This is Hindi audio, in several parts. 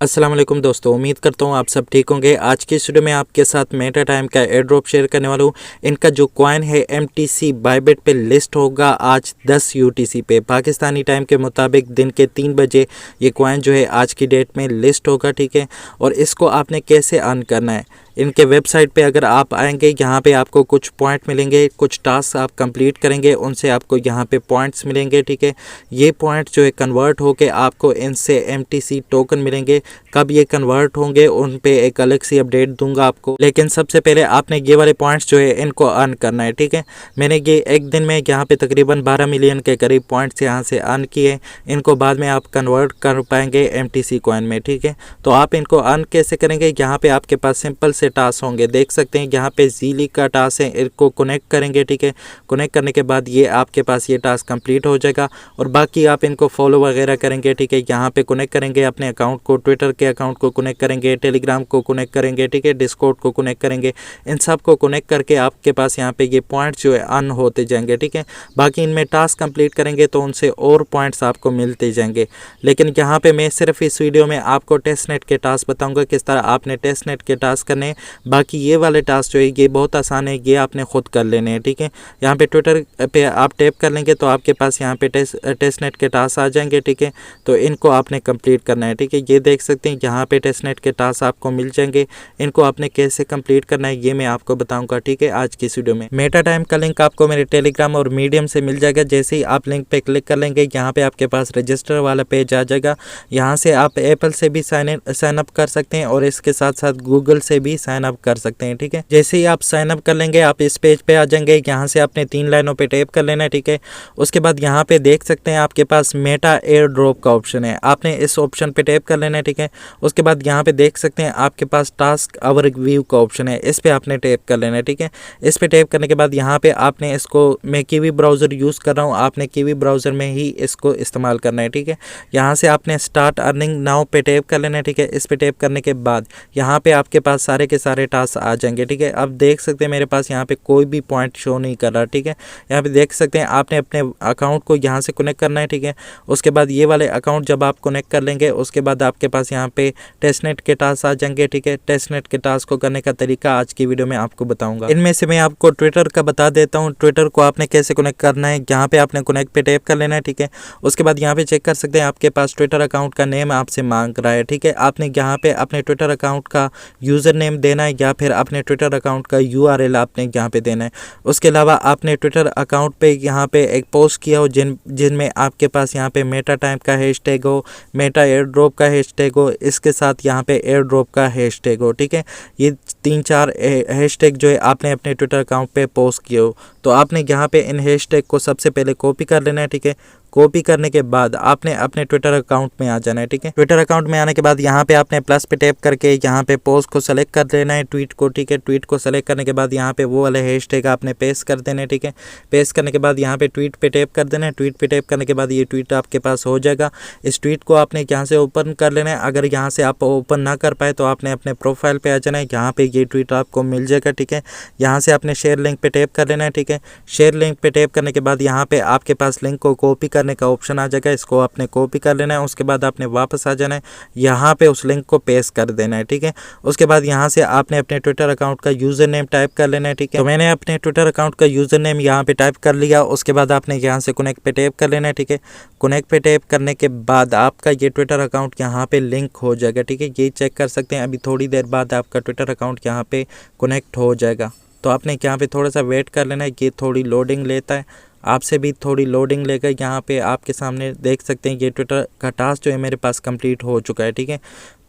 अस्सलाम वालेकुम दोस्तों, उम्मीद करता हूँ आप सब ठीक होंगे। आज की इस वीडियो में आपके साथ मेटा टाइम का एयर ड्रॉप शेयर करने वाला हूँ। इनका जो कॉइन है MTC बायबिट पे लिस्ट होगा आज 10 UTC पे, पाकिस्तानी टाइम के मुताबिक दिन के 3 बजे ये कॉइन जो है आज की डेट में लिस्ट होगा, ठीक है। और इसको आपने कैसे अर्न करना है, इनके वेबसाइट पे अगर आप आएंगे, यहाँ पे आपको कुछ पॉइंट मिलेंगे, कुछ टास्क आप कंप्लीट करेंगे, उनसे आपको यहाँ पे पॉइंट्स मिलेंगे, ठीक है। ये पॉइंट जो है कन्वर्ट होके आपको इनसे MTC टोकन मिलेंगे। कब ये कन्वर्ट होंगे उन पे एक अलग सी अपडेट दूंगा आपको, लेकिन सबसे पहले आपने ये वाले पॉइंट्स जो है इनको अर्न करना है, ठीक है। मैंने ये एक दिन में यहाँ पे तकरीबन 12 मिलियन के करीब पॉइंट्स यहाँ से अर्न किए। इनको बाद में आप कन्वर्ट कर पाएंगे MTC कॉइन में, ठीक है। तो आप इनको अर्न कैसे करेंगे, यहाँ पे आपके पास सिंपल से टास्क होंगे, देख सकते हैं यहाँ पे जीली का टास्क है, इनको कनेक्ट करेंगे, ठीक है। कनेक्ट करने के बाद ये आपके पास ये टास्क कंप्लीट हो जाएगा और बाकी आप इनको फॉलो वगैरह करेंगे, ठीक है। यहाँ पे कनेक्ट करेंगे अपने अकाउंट को, ट्विटर के अकाउंट को कनेक्ट करेंगे, टेलीग्राम को कनेक्ट करेंगे, ठीक है, डिस्कॉर्ड को कनेक्ट करेंगे। इन सब को कनेक्ट करके आपके पास यहाँ पे ये पॉइंट्स जो है अर्न होते जाएंगे, ठीक है। बाकी इनमें टास्क कंप्लीट करेंगे तो उनसे और पॉइंट्स आपको मिलते जाएंगे। लेकिन यहाँ पे मैं सिर्फ इस वीडियो में आपको टेस्टनेट के टास्क बताऊंगा, किस तरह आपने टेस्टनेट के टास्क करने। बाकी ये वाले टास्क जो है ये बहुत आसान है, ये आपने खुद कर लेने हैं, ठीक है। यहाँ पे ट्विटर पे आप टैप कर लेंगे तो आपके पास यहाँ पे टेस्टनेट के टास्क आ जाएंगे, ठीक है। तो इनको आपने कंप्लीट करना है, ठीक है। ये देख सकते हैं यहाँ पे टेस्टनेट के टास्क आपको मिल जाएंगे। इनको आपने कैसे कंप्लीट करना है ये मैं आपको बताऊंगा, ठीक है, आज की इस वीडियो में। मेटा टाइम का लिंक आपको मेरे टेलीग्राम और मीडियम से मिल जाएगा। जैसे ही आप लिंक पे क्लिक कर लेंगे यहाँ पे आपके पास रजिस्टर वाला पेज आ जाएगा। यहाँ से आप एप्पल से भी साइन अप कर सकते हैं और इसके साथ साथ गूगल से भी साइन अप कर सकते हैं, ठीक है। जैसे ही आप साइन अप कर लेंगे आप इस पेज पे आ जाएंगे। यहाँ से आपने 3 लाइनों पे टैप कर लेना है, ठीक है। उसके बाद यहाँ पे देख सकते हैं आपके पास मेटा एयर ड्रॉप का ऑप्शन है, आपने इस ऑप्शन पे टैप कर लेना है, ठीक है। उसके बाद यहाँ पे देख सकते हैं आपके पास टास्क ओवर व्यू का ऑप्शन है, इस पे आपने टैप कर लेना है, ठीक है। इस पे टैप करने के बाद यहाँ पे आपने इसको, मैं कीवी ब्राउज़र यूज़ कर रहा हूँ, आपने कीवी ब्राउज़र में ही इसको इस्तेमाल करना है, ठीक है। यहाँ से आपने स्टार्ट अर्निंग नाउ पे टैप कर लेना है, ठीक है। इस पे टैप करने के बाद यहाँ पे आपके पास सारे के सारे टास्क आ जाएंगे, ठीक है। अब देख सकते हैं मेरे पास यहाँ पे कोई भी पॉइंट शो नहीं कर रहा, ठीक है। यहाँ पे देख सकते हैं आपने अपने अकाउंट को यहाँ से कनेक्ट करना है, ठीक है। उसके बाद ये वाले अकाउंट जब आप कनेक्ट कर लेंगे उसके बाद आपके पास यहाँ पे टेस्टनेट के टास्क आ जाएंगे, ठीक है। टेस्टनेट के टास्क को करने का तरीका आज की वीडियो में आपको बताऊंगा। इनमें से मैं आपको ट्विटर का बता देता हूँ, ट्विटर को आपने कैसे कनेक्ट करना है। यहाँ पे आपने कनेक्ट पे टैप कर लेना है, ठीक है। उसके बाद यहाँ पे चेक कर सकते हैं आपके पास ट्विटर अकाउंट का नेम आपसे मांग रहा है, ठीक है। आपने यहाँ पे अपने ट्विटर अकाउंट का यूज़र नेम देना है या फिर अपने ट्विटर अकाउंट का URL आपने यहाँ पे देना है। उसके अलावा आपने ट्विटर अकाउंट पे यहाँ पे एक पोस्ट किया हो जिनमें आपके पास यहाँ पे मेटा टाइम का हैशटैग हो, मेटा एयर ड्रॉप का हैशटैग हो, इसके साथ यहाँ पे एयर ड्रॉप का हैशटैग हो, ठीक है। ये 3-4 हैशटैग जो है आपने अपने ट्विटर अकाउंट पे पोस्ट किए हो, तो आपने यहाँ पे इन हैशटैग को सबसे पहले कॉपी कर लेना है, ठीक है। कॉपी करने के बाद आपने अपने ट्विटर अकाउंट में आ जाना है, ठीक है। ट्विटर अकाउंट में आने के बाद यहाँ पे आपने प्लस पे टैप करके यहाँ पे पोस्ट को सेलेक्ट कर लेना है, ट्वीट को, ठीक है। ट्वीट को सेलेक्ट करने के बाद यहाँ पे वो वाले हैशटैग आपने पेस्ट कर देना है, ठीक है। पेस्ट करने के बाद यहाँ पे ट्वीट पे टैप कर देना है। ट्वीट पे टैप करने के बाद ये ट्वीट आपके पास हो जाएगा। इस ट्वीट को आपने यहाँ से ओपन कर लेना है। अगर यहाँ से आप ओपन ना कर पाए तो आपने अपने प्रोफाइल पे आ जाना है, यहाँ पे ये ट्वीट आपको मिल जाएगा, ठीक है। यहाँ से आपने शेयर लिंक पे टैप कर लेना है, ठीक है। शेयर लिंक पे टैप करने के बाद यहाँ पे आपके पास लिंक को कॉपी करने का ऑप्शन आ जाएगा, इसको आपने कॉपी कर लेना है। उसके बाद आपने वापस आ जाना है, यहाँ पे उस लिंक को पेस्ट कर देना है, ठीक है। उसके बाद यहाँ से आपने अपने ट्विटर अकाउंट का यूजर नेम टाइप कर लेना है, ठीक है। तो मैंने अपने ट्विटर अकाउंट का यूजर नेम यहाँ पे टाइप कर लिया। उसके बाद आपने यहाँ से कनेक्ट पे टैप कर लेना है, ठीक है। कनेक्ट पे टैप करने के बाद आपका ये ट्विटर अकाउंट यहाँ पे लिंक हो जाएगा, ठीक है। ये चेक कर सकते हैं, अभी थोड़ी देर बाद आपका ट्विटर अकाउंट यहाँ पे कनेक्ट हो जाएगा। तो आपने यहाँ पे थोड़ा सा वेट कर लेना है, ये थोड़ी लोडिंग लेता है, आपसे भी थोड़ी लोडिंग लेकर यहाँ पे आपके सामने देख सकते हैं ये ट्विटर का टास्क जो है मेरे पास कंप्लीट हो चुका है, ठीक है।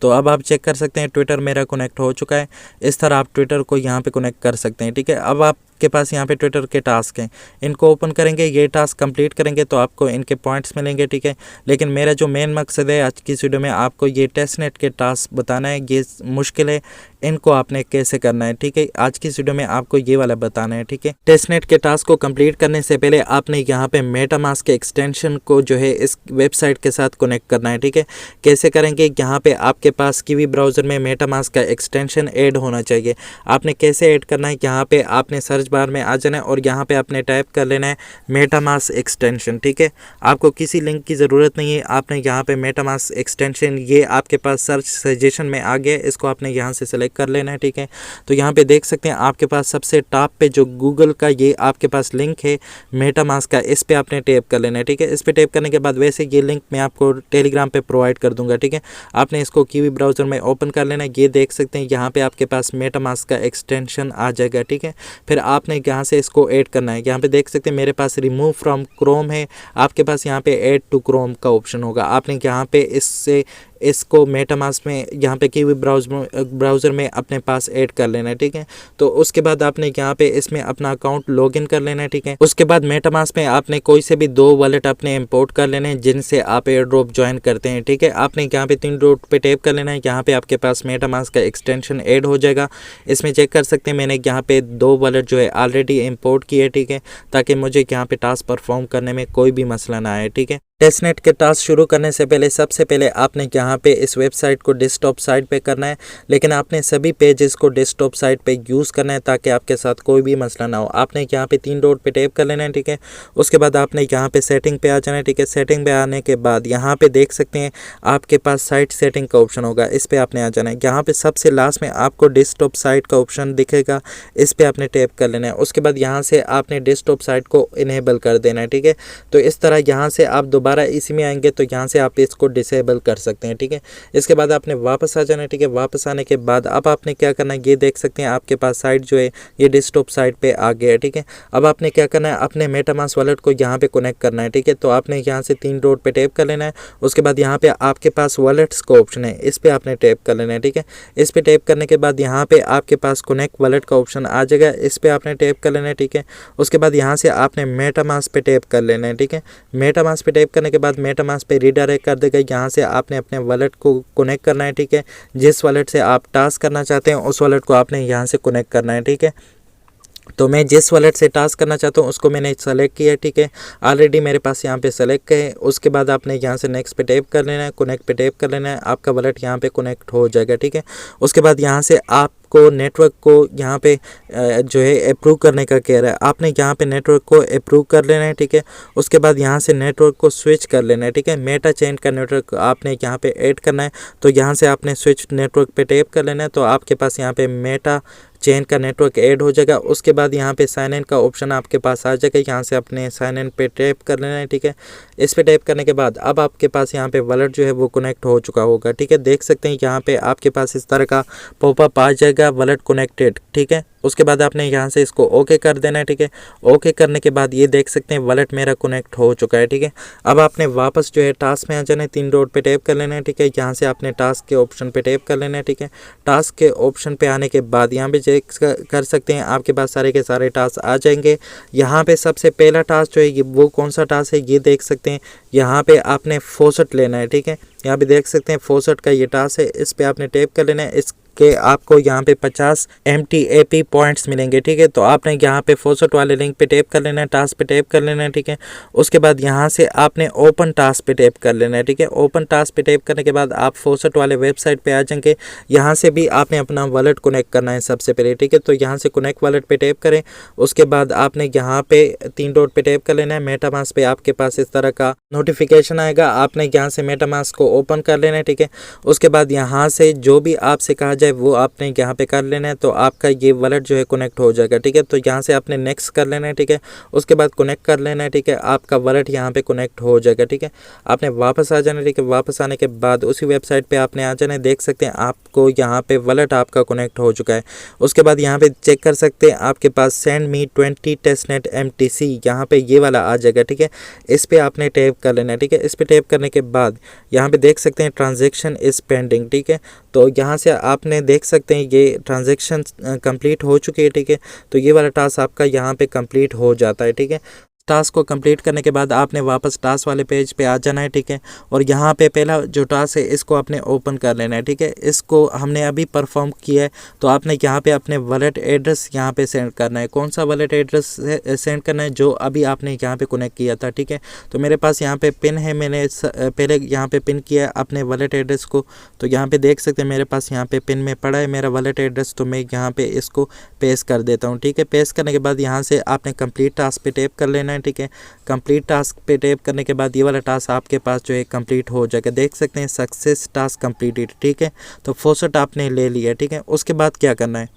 तो अब आप चेक कर सकते हैं ट्विटर मेरा कनेक्ट हो चुका है। इस तरह आप ट्विटर को यहाँ पे कनेक्ट कर सकते हैं, ठीक है। अब आपके पास यहाँ पे ट्विटर के टास्क हैं, इनको ओपन करेंगे, ये टास्क कंप्लीट करेंगे तो आपको इनके पॉइंट्स मिलेंगे, ठीक है। लेकिन मेरा जो मेन मकसद है आज की इस वीडियो में आपको ये टेस्टनेट के टास्क बताना है। ये मुश्किल है, इनको आपने कैसे करना है, ठीक है। आज की इस वीडियो में आपको ये वाला बताना है, ठीक है। टेस्टनेट के टास्क को कंप्लीट करने से पहले आपने यहाँ पे मेटामास्क के एक्सटेंशन को जो है इस वेबसाइट के साथ कनेक्ट करना है, ठीक है। कैसे करेंगे, यहाँ पे आपके पास कीवी ब्राउज़र में मेटामास्क का एक्सटेंशन ऐड होना चाहिए। आपने कैसे ऐड करना है, यहाँ पे आपने सर्च बार में आ जाना है और यहाँ पे आपने टाइप कर लेना है मेटामास्क एक्सटेंशन। ठीक है, आपको किसी लिंक की ज़रूरत नहीं है, आपने यहाँ पे मेटामास्क एक्सटेंशन ये आपके पास सर्च सजेशन में आ गया, इसको आपने यहाँ से सेलेक्ट कर लेना है। ठीक है, तो यहाँ पे देख सकते हैं आपके पास सबसे टॉप पे जो गूगल का ये आपके पास लिंक है मेटामास्क का, इस पे आपने टैप कर लेना है। ठीक है, इस पे टैप करने के बाद वैसे ये लिंक मैं आपको टेलीग्राम पे प्रोवाइड कर दूंगा। ठीक है, आपने इसको कीवी ब्राउज़र में ओपन कर लेना है। ये देख सकते हैं यहाँ पे आपके पास मेटामास्क का एक्सटेंशन आ जाएगा। ठीक है, फिर आपने यहाँ से इसको ऐड करना है। यहाँ पे देख सकते हैं मेरे पास रिमूव फ्रॉम क्रोम है, आपके पास यहाँ पे ऐड टू क्रोम का ऑप्शन होगा। आपने यहाँ पे इसको मेटामास्क में यहाँ पे कीवी ब्राउज़र में अपने पास ऐड कर लेना है। ठीक है, तो उसके बाद आपने यहाँ पे इसमें अपना अकाउंट लॉगिन कर लेना है। ठीक है, उसके बाद मेटामास्क में आपने कोई से भी 2 वॉलेट अपने इंपोर्ट कर लेने हैं जिनसे आप एयर ड्रॉप ज्वाइन करते हैं। ठीक है, आपने यहाँ पे 3 डॉट पे टैप कर लेना है। यहाँ पे आपके पास मेटामास्क का एक्सटेंशन ऐड हो जाएगा। इसमें चेक कर सकते हैं मैंने यहाँ पे 2 वॉलेट जो है ऑलरेडी इंपोर्ट किए। ठीक है, ताकि मुझे यहाँ पे टास्क परफॉर्म करने में कोई भी मसला ना आए। ठीक है, टेस्टनेट के टास्क शुरू करने से पहले सबसे पहले आपने यहाँ पे इस वेबसाइट को डेस्कटॉप साइट पे करना है, लेकिन आपने सभी पेजेस को डेस्कटॉप साइट पे यूज़ करना है ताकि आपके साथ कोई भी मसला ना हो। आपने यहाँ पे 3 डॉट पे टैप कर लेना है। ठीक है, उसके बाद आपने यहाँ पे सेटिंग पे आ जाना है। ठीक है, सेटिंग पे आने के बाद यहाँ पे देख सकते हैं आपके पास साइट सेटिंग का ऑप्शन होगा, इस पर आपने आ जाना है। यहाँ पे सबसे लास्ट में आपको डेस्कटॉप साइट का ऑप्शन दिखेगा, इस पर आपने टैप कर लेना है। उसके बाद यहाँ से आपने डेस्कटॉप साइट को इनेबल कर देना है। ठीक है, तो इस तरह यहाँ से आप दोबारा इसी में आएंगे तो यहाँ से आप इसको डिसेबल कर सकते हैं। ठीक है, इसके बाद आपने वापस आ जाना है। ठीक है, वापस आने के बाद अब आपने क्या करना है, ये देख सकते हैं आपके पास साइट जो है ये डेस्कटॉप साइट पे आ गया है। ठीक है, अब आपने क्या करना है, अपने मेटामास्क वॉलेट को यहाँ पे कनेक्ट करना है। ठीक है, तो आपने यहाँ से 3 डॉट पे टैप कर लेना है। उसके बाद यहाँ पे आपके पास वॉलेट्स का ऑप्शन है, इस पर आपने टैप कर लेना है। ठीक है, इस पर टैप करने के बाद यहाँ पे आपके पास कनेक्ट वॉलेट का ऑप्शन आ जाएगा, इस पर आपने टैप कर लेना है। ठीक है, उसके बाद यहाँ से आपने मेटामास्क पे टैप कर लेना है। ठीक है, मेटामास्क पे टैप करने के बाद मेटामास्क पे रीडायरेक्ट कर देगा। यहाँ से आपने अपने वॉलेट को कनेक्ट करना है। ठीक है, जिस वॉलेट से आप टास्क करना चाहते हैं उस वॉलेट को आपने यहाँ से कनेक्ट करना है। ठीक है, तो मैं जिस वॉलेट से टास्क करना चाहता हूँ उसको मैंने सेलेक्ट किया है। ठीक है, ऑलरेडी मेरे पास यहाँ पे सेलेक्ट है। उसके बाद आपने यहाँ से नेक्स्ट पे टैप कर लेना है, कनेक्ट पे टैप कर लेना है, आपका वॉलेट यहाँ पे कनेक्ट हो जाएगा। ठीक है, उसके बाद यहाँ से आपको नेटवर्क को यहाँ पे जो है अप्रूव करने का कह रहा है, आपने यहाँ पे नेटवर्क को अप्रूव कर लेना है। ठीक है, उसके बाद यहाँ से नेटवर्क को स्विच कर लेना है। ठीक है, मेटा चेन का नेटवर्क आपने यहाँ पे ऐड करना है, तो यहाँ से आपने स्विच नेटवर्क पे टैप कर लेना है, तो आपके पास यहाँ पे मेटा चेन का नेटवर्क ऐड हो जाएगा। उसके बाद यहाँ पे साइन इन का ऑप्शन आपके पास आ जाएगा, यहाँ से अपने साइन इन पे टैप कर लेना है। ठीक है, इस पे टैप करने के बाद अब आपके पास यहाँ पे वॉलेट जो है वो कनेक्ट हो चुका होगा। ठीक है, देख सकते हैं यहाँ पे आपके पास इस तरह का पॉपअप आ जाएगा, वॉलेट कनेक्टेड। ठीक है, उसके बाद आपने यहाँ से इसको ओके कर देना है। ठीक है, ओके करने के बाद ये देख सकते हैं वॉलेट मेरा कनेक्ट हो चुका है। ठीक है, अब आपने वापस जो है टास्क में आ जाना है, 3 डॉट पे टैप कर लेना है। ठीक है, यहाँ से आपने टास्क के ऑप्शन पे टैप कर लेना है। ठीक है, टास्क के ऑप्शन पे आने के बाद यहाँ पे चेक कर सकते हैं आपके पास सारे के सारे टास्क आ जाएंगे। यहाँ पे सबसे पहला टास्क जो है वो कौन सा टास्क है ये देख सकते हैं, यहाँ पे आपने 64 लेना है। ठीक है, यहाँ पे देख सकते हैं 64 का ये टास्क है, इस पे आपने टैप कर लेना है। इस के आपको यहाँ पे 50 MTAP पॉइंट्स मिलेंगे। ठीक है, तो आपने यहाँ पे 64 वाले लिंक पे टैप कर लेना है, टास्क पे टैप कर लेना है। ठीक है, उसके बाद यहाँ से आपने ओपन टास्क पे टैप कर लेना है। ठीक है, ओपन टास्क पे टैप करने के बाद आप 64 वाले वेबसाइट पे आ जाएंगे। यहाँ से भी आपने अपना वॉलेट कनेक्ट करना है सबसे पहले। ठीक है, तो यहाँ से कनेक्ट वॉलेट पे टैप करें, उसके बाद आपने यहाँ पे 3 डॉट पे टैप कर लेना है। मेटामास्क पे आपके पास इस तरह का नोटिफिकेशन आएगा, आपने यहाँ से मेटामास्क को ओपन कर लेना है। ठीक है, उसके बाद यहाँ से जो भी आपसे कहा वो आपने यहाँ पे कर लेना है, तो आपका ये वॉलेट जो है कनेक्ट हो जाएगा। ठीक है, तो यहाँ से आपने नेक्स्ट कर लेना है। ठीक है, उसके बाद कनेक्ट कर लेना है। ठीक है, आपका वॉलेट यहाँ पे कनेक्ट हो जाएगा। ठीक है, आपने वापस आ जाना है। ठीक है, वापस आने के बाद उसी वेबसाइट पे आपने आ जाना है, देख सकते हैं आपको यहाँ पे वॉलेट आपका कनेक्ट हो चुका है। उसके बाद यहाँ पे चेक कर सकते हैं आपके पास सेंड मी 20 टेस्टनेट MTC यहाँ पे ये वाला आ जाएगा। ठीक है, इस पे आपने टैप कर लेना है। ठीक है, इस पे टैप करने के बाद यहाँ पे देख सकते हैं ट्रांजेक्शन इज पेंडिंग। ठीक है, तो यहाँ से आपने देख सकते हैं ये ट्रांजैक्शन कंप्लीट हो चुकी है। ठीक है, तो ये वाला टास्क आपका यहाँ पे कंप्लीट हो जाता है। ठीक है, टास्क को कंप्लीट करने के बाद आपने वापस टास्क वाले पेज पे आ जाना है, ठीक है। और यहाँ पे पहला जो टास्क है इसको आपने ओपन कर लेना है, ठीक है। इसको हमने अभी परफॉर्म किया है, तो आपने यहाँ पे अपने वॉलेट एड्रेस यहाँ पे सेंड करना है। कौन सा वॉलेट एड्रेस सेंड करना है? जो अभी आपने यहाँ पे कनेक्ट किया था, ठीक है। तो मेरे पास यहाँ पे पिन है, मैंने पहले यहाँ पे पिन किया अपने वॉलेट एड्रेस को। तो यहाँ पे देख सकते हैं मेरे पास यहाँ पे पिन में पड़ा है मेरा वॉलेट एड्रेस। तो मैं यहाँ पे इसको पेस्ट कर देता हूँ, ठीक है। पेस्ट करने के बाद यहाँ से आपने कंप्लीट टास्क पे टैप कर लेना है, ठीक है। कंप्लीट टास्क पे टैप करने के बाद ये वाला टास्क आपके पास जो है कंप्लीट हो जाएगा। देख सकते हैं सक्सेस टास्क कंप्लीटेड, ठीक है। तो फोसट आपने ले लिया, ठीक है। उसके बाद क्या करना है,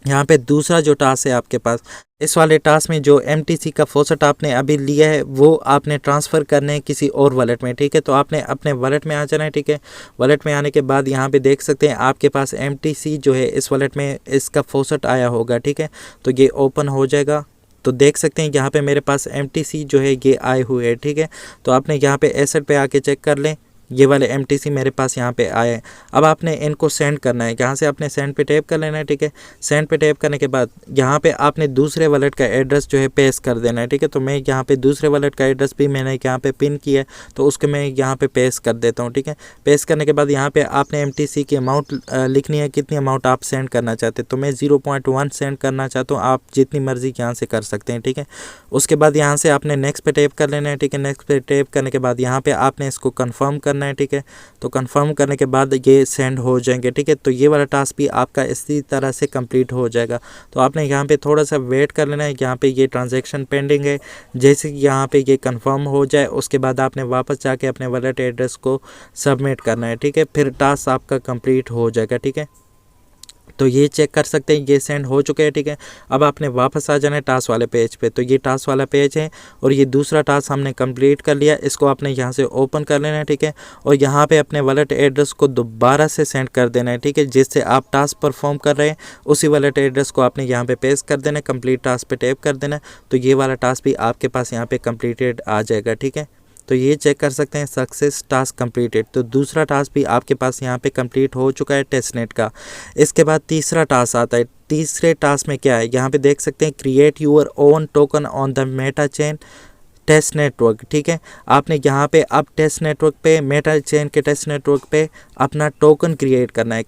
यहाँ पे दूसरा जो टास्क है आपके पास, इस वाले टास्क में जो MTC का फोसट आपने अभी लिया है वो आपने ट्रांसफ़र करने हैं किसी और वॉलेट में, ठीक है। तो आपने अपने वॉलेट में आ जाना है, ठीक है। वॉलेट में आने के बाद यहाँ पे देख सकते हैं आपके पास MTC जो है इस वॉलेट में इसका फोसट आया होगा, ठीक है। तो ये ओपन हो जाएगा। तो देख सकते हैं यहाँ पे मेरे पास MTC जो है ये आए हुए हैं, ठीक है। तो आपने यहाँ पे एसेट पे आके चेक कर लें, ये वाले MTC मेरे पास यहाँ पे आए हैं। अब आपने इनको सेंड करना है, यहाँ से आपने सेंड पे टैप कर लेना है, ठीक है। सेंड पे टैप करने के बाद यहाँ पे आपने दूसरे वॉलेट का एड्रेस जो है पेस्ट कर देना है, ठीक है। तो मैं यहाँ पे दूसरे वॉलेट का एड्रेस भी मैंने यहाँ पे पिन किया है, तो उसको मैं यहाँ पे पेस्ट कर देता हूँ, ठीक है। पेस्ट करने के बाद यहाँ पे आपने MTC की अमाउंट लिखनी है, कितनी अमाउंट आप सेंड करना चाहते हैं। तो मैं 0.1 सेंड करना चाहता हूँ, आप जितनी मर्जी यहाँ से कर सकते हैं, ठीक है। उसके बाद यहाँ से आपने नेक्स्ट पे टैप कर लेना है, ठीक है। नेक्स्ट पे टैप करने के बाद यहाँ पे आपने इसको कन्फर्म करना है, ठीक है। तो कंफर्म करने के बाद ये सेंड हो जाएंगे, ठीक है। तो ये वाला टास्क भी आपका इसी तरह से कंप्लीट हो जाएगा। तो आपने यहाँ पे थोड़ा सा वेट कर लेना है, यहाँ पे ये ट्रांजैक्शन पेंडिंग है। जैसे कि यहाँ पे ये कंफर्म हो जाए उसके बाद आपने वापस जाके अपने वॉलेट एड्रेस को सबमिट करना है, ठीक है। फिर टास्क आपका कंप्लीट हो जाएगा, ठीक है। तो ये चेक कर सकते हैं ये सेंड हो चुके हैं, ठीक है। अब आपने वापस आ जाना है टास्क वाले पेज पे। तो ये टास्क वाला पेज है और ये दूसरा टास्क हमने कंप्लीट कर लिया। इसको आपने यहाँ से ओपन कर लेना है, ठीक है। और यहाँ पे अपने वॉलेट एड्रेस को दोबारा से सेंड कर देना है, ठीक है। जिससे आप टास्क परफॉर्म कर रहे हैं उसी वॉलेट एड्रेस को आपने यहाँ पे पेस्ट कर देना है, कंप्लीट टास्क पे टैप कर देना है। तो ये वाला टास्क भी आपके पास यहाँ पे कंप्लीटेड आ जाएगा, ठीक है। तो ये चेक कर सकते हैं सक्सेस टास्क कंप्लीटेड। तो दूसरा टास्क भी आपके पास यहाँ पे कंप्लीट हो चुका है टेस्टनेट का। इसके बाद तीसरा टास्क आता है। तीसरे टास्क में क्या है, यहाँ पे देख सकते हैं create your own token on the meta chain test network, ठीक है। आपने यहाँ पे अब टेस्ट नेटवर्क पे, मेटा चेन के टेस्ट नेटवर्क पे अपना टोकन क्रिएट करना है।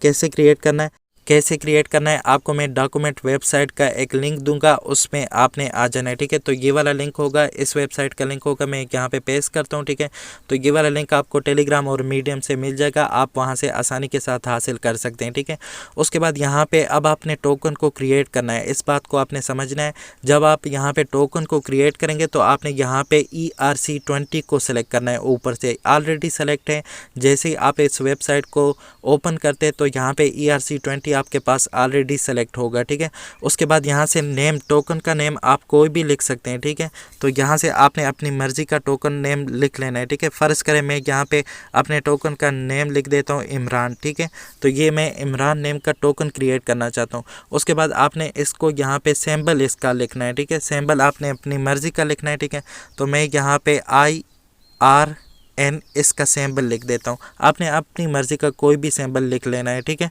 कैसे क्रिएट करना है आपको मैं डॉक्यूमेंट वेबसाइट का एक लिंक दूंगा, उसमें आपने आ जाना है, ठीक है। तो ये वाला लिंक होगा, इस वेबसाइट का लिंक होगा, मैं यहाँ पे पेस्ट करता हूँ, ठीक है। तो ये वाला लिंक आपको टेलीग्राम और मीडियम से मिल जाएगा, आप वहाँ से आसानी के साथ हासिल कर सकते हैं, ठीक है। उसके बाद यहाँ पे अब आपने टोकन को क्रिएट करना है। इस बात को आपने समझना है, जब आप यहाँ पे टोकन को क्रिएट करेंगे तो आपने यहाँ पे ERC20 को सिलेक्ट करना है। ऊपर से ऑलरेडी सेलेक्ट है। जैसे ही आप इस वेबसाइट को ओपन करते हैं तो यहाँ पे ERC20 आपके पास ऑलरेडी सेलेक्ट होगा, ठीक है। उसके बाद यहाँ से नेम, टोकन का नेम आप कोई भी लिख सकते हैं, ठीक है। तो यहाँ से आपने अपनी मर्जी का टोकन नेम लिख लेना है, ठीक है। फ़र्ज़ करें मैं यहाँ पे अपने टोकन का नेम लिख देता हूँ इमरान, ठीक है। तो ये मैं इमरान नेम का टोकन क्रिएट करना चाहता हूँ। उसके बाद आपने इसको यहाँ पे सिंबल इसका लिखना है, ठीक है। सिंबल आपने अपनी मर्जी का लिखना है, ठीक है। तो मैं यहाँ पे IRN इसका सिंबल लिख देता हूँ। आपने अपनी मर्जी का कोई भी सिंबल लिख लेना है, ठीक है।